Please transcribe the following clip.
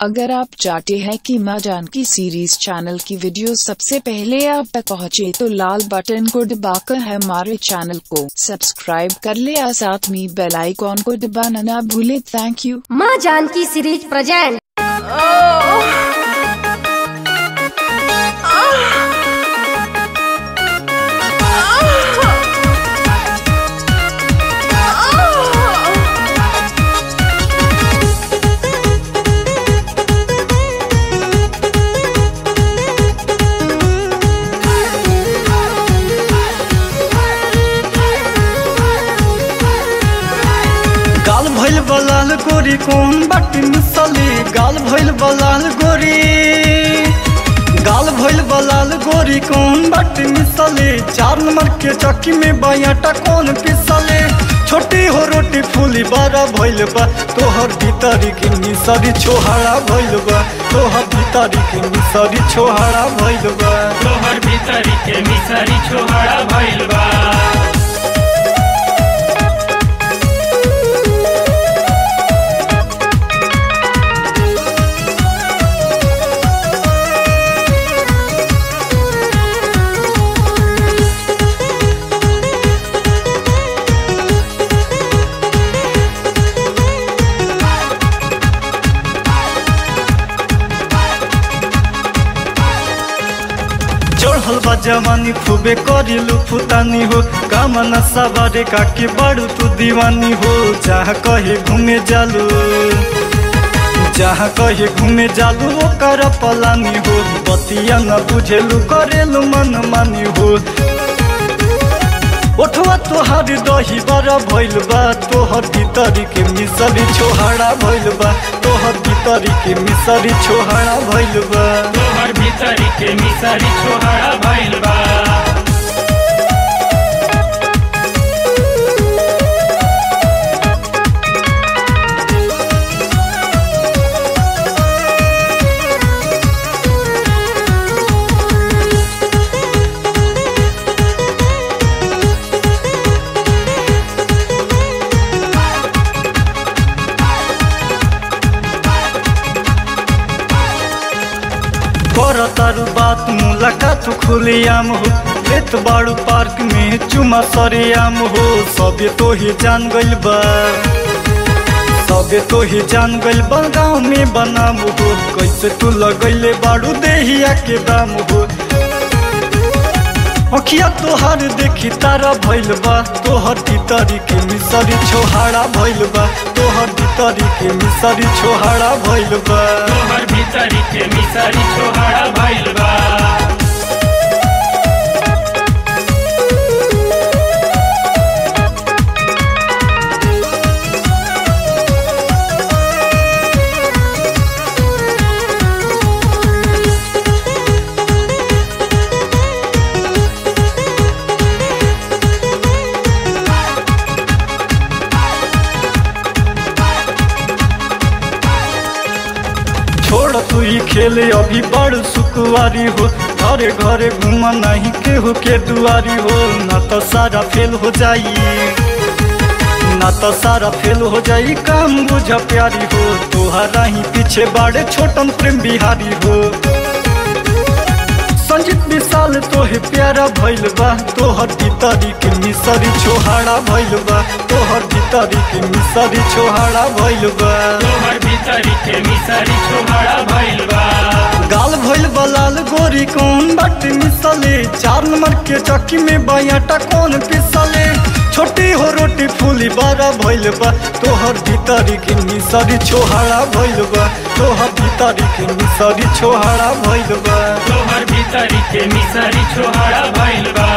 अगर आप चाहते हैं कि माँ जानकी सीरीज चैनल की वीडियो सबसे पहले आप तक पहुँचे तो लाल बटन को दबाकर हमारे चैनल को सब्सक्राइब कर ले और साथ में बेल आइकॉन को दबाना ना भूले। Thank you. माँ जानकी सीरीज प्रेजेंट। गाल भइल बलाल गोरी कौन बाटी मिसली, गाल भइल बलाल गोरी, गाल भइल बलाल गोरी कौन बाटी मिसली। 4 नंबर के चक्की में बायाटा कौन पिसले। छोटी हो रोटी फूली बारा भइल बा तोहर भीतरी के मिसरी छोहाड़ा भइल बा, तोहर भीतरी के मिसरी छोहाड़ा भइल बा, तोहर भीतरी के मिसरी छोहाड़ा भइल बा। चढ़ल बा जवानी खूबे करिलू फुतानी हो, कामना सवारे काके बड़ू तू दीवानी हो। जहाँ कहे घूमे जालू, जहाँ कहे घूमे जालू वो कर पलानी हो। बतिया न बुझेलू करेलू मन मानी हो। ओठवा तोहार दही बड़ा भइल बा तोहर भीतरी के मिसरी छोहाड़ा भइल बा, तोहर भीतरी के मिसरी छोहाड़ा भइल बा, तोहर भीतरी के मिसरी छोहाड़ा भइल बा। तारू बात मुलाकात खुलेआम हो, लेत बाड़ू पार्क में चुमा सरेआम हो। सबे तो ही जान गइल बा, सबे तो ही जान गइल बा गाँव में बनाम हो। कैसे तू लगैले बाड़ू देहिया के दाम हो। अखिया तोहार देखी तारा भइल बा तोहर भीतरी के मिसरी छोहाड़ा भइल बा, तोहर भीतरी के मिसरी छोहाड़ा भइल बा, तोहर भीतरी के मिसरी छोहाड़ा भइल बा। छोड़ तू ही खेले अभी बड़ सुकुआरी हो। घरे घरे घूम नहीं केहू के दुआरी हो। ना तो सारा फेल हो जाई, ना तो सारा फेल हो जाई काम बुझ प्यारी हो। तोहरा ही पीछे बाड़े छोटन प्रेम बिहारी हो। संजीत विशाल तोहे प्यारा भइल बा तोहर भीतरी के मिसरी छोहाड़ा भइल बा, तोहर भीतरी के मिसरी छोहाड़ा भइल बा, तोहर भीतरी के मिसरी छोहाड़ा भइल बा। गाल भइल बलाल गोरी कौन बाटी मिसले। 4 नंबर के चक्की में बायाटा कौन पिसले। छोटी हो रोटी फूली बारा भइल बा तोहर भीतरी के मिसरी छोहाड़ा भइल बा, तोहर भीतरी के मिसरी छोहाड़ा भइल बा, तोहर भीतरी के मिसरी छोहाड़ा भइल बा।